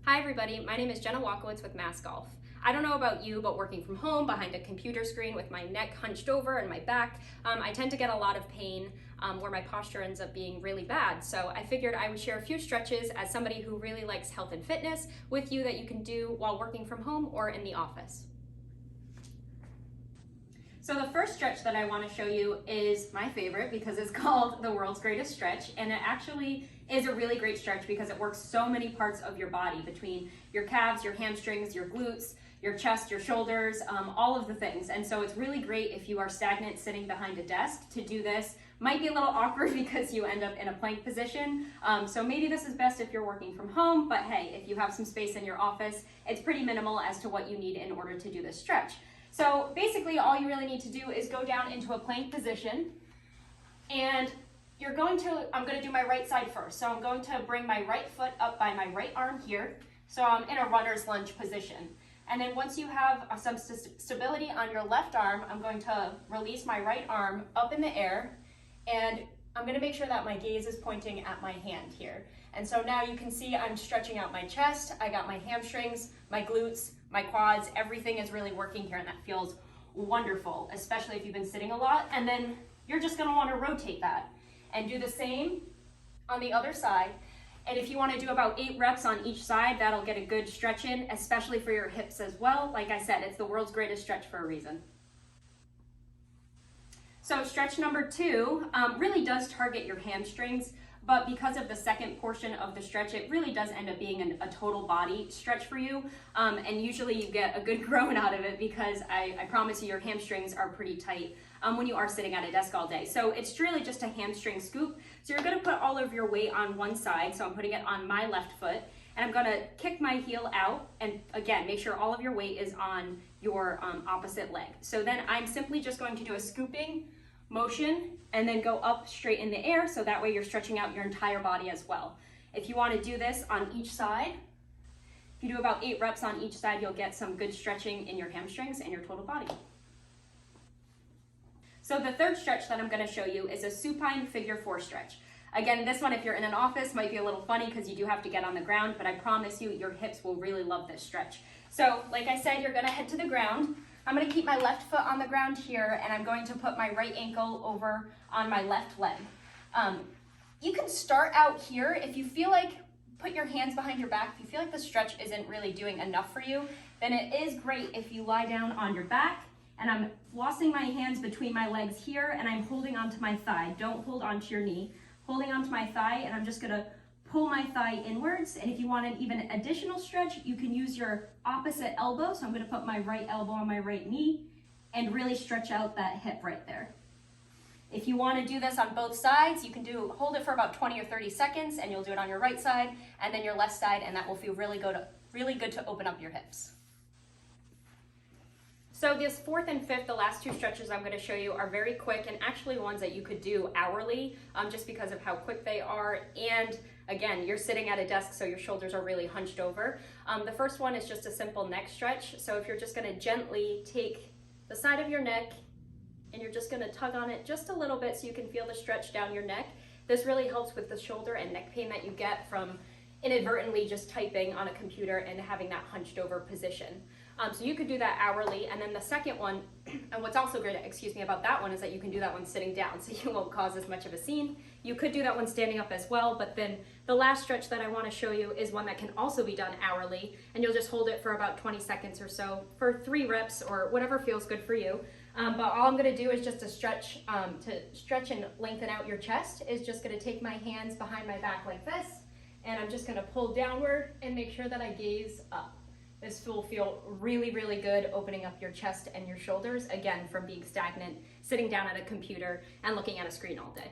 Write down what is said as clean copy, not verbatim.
Hi everybody, my name is Jenna Walkiewicz with Mass Golf. I don't know about you, but working from home behind a computer screen with my neck hunched over and my back, I tend to get a lot of pain where my posture ends up being really bad. So I figured I would share a few stretches as somebody who really likes health and fitness with you that you can do while working from home or in the office. So the first stretch that I want to show you is my favorite because it's called the world's greatest stretch, and it actually is a really great stretch because it works so many parts of your body, between your calves, your hamstrings, your glutes, your chest, your shoulders, all of the things. And so it's really great if you are stagnant sitting behind a desk to do this. Might be a little awkward because you end up in a plank position. So maybe this is best if you're working from home, but hey, if you have some space in your office, it's pretty minimal as to what you need in order to do this stretch. So basically all you really need to do is go down into a plank position, and I'm going to do my right side first. So I'm going to bring my right foot up by my right arm here. So I'm in a runner's lunge position. And then once you have some stability on your left arm, I'm going to release my right arm up in the air, and I'm going to make sure that my gaze is pointing at my hand here. And so now you can see I'm stretching out my chest, I got my hamstrings, my glutes, my quads, everything is really working here, and that feels wonderful, especially if you've been sitting a lot. And then you're just going to want to rotate that and do the same on the other side. And if you want to do about 8 reps on each side, that'll get a good stretch in, especially for your hips as well. Like I said, it's the world's greatest stretch for a reason. So stretch number 2 really does target your hamstrings, but because of the second portion of the stretch, it really does end up being a total body stretch for you. And usually you get a good groan out of it because I promise you your hamstrings are pretty tight when you are sitting at a desk all day. So it's really just a hamstring scoop. So you're gonna put all of your weight on one side. So I'm putting it on my left foot, and I'm gonna kick my heel out, and again, make sure all of your weight is on your opposite leg. So then I'm simply just going to do a scooping motion and then go up straight in the air, so that way you're stretching out your entire body as well. If you want to do this on each side, if you do about 8 reps on each side, you'll get some good stretching in your hamstrings and your total body. So the third stretch that I'm going to show you is a supine figure 4 stretch. Again, this one, if you're in an office, might be a little funny because you do have to get on the ground, but I promise you your hips will really love this stretch. So like I said, you're going to head to the ground. I'm going to keep my left foot on the ground here, and I'm going to put my right ankle over on my left leg. You can start out here. If you feel like, put your hands behind your back. If you feel like the stretch isn't really doing enough for you, then it is great if you lie down on your back, and I'm flossing my hands between my legs here, and I'm holding onto my thigh. Don't hold onto your knee. Holding onto my thigh, and I'm just going to pull my thigh inwards. And if you want an even additional stretch, you can use your opposite elbow. So I'm going to put my right elbow on my right knee and really stretch out that hip right there. If you want to do this on both sides, you can hold it for about 20 or 30 seconds, and you'll do it on your right side and then your left side, and that will feel really good to open up your hips. So this fourth and fifth, the last 2 stretches I'm going to show you, are very quick and actually ones that you could do hourly just because of how quick they are. And again, you're sitting at a desk, so your shoulders are really hunched over. The first one is just a simple neck stretch. So if you're just going to gently take the side of your neck and you're just going to tug on it just a little bit so you can feel the stretch down your neck. This really helps with the shoulder and neck pain that you get from inadvertently just typing on a computer and having that hunched over position. So you could do that hourly. And then the second one, and what's also great, about that one is that you can do that one sitting down, so you won't cause as much of a scene. You could do that one standing up as well, but then the last stretch that I want to show you is one that can also be done hourly, and you'll just hold it for about 20 seconds or so for 3 reps or whatever feels good for you. But all I'm going to do is just to stretch and lengthen out your chest is just going to take my hands behind my back like this, and I'm just going to pull downward and make sure that I gaze up. This will feel really, really good opening up your chest and your shoulders, again, from being stagnant, sitting down at a computer and looking at a screen all day.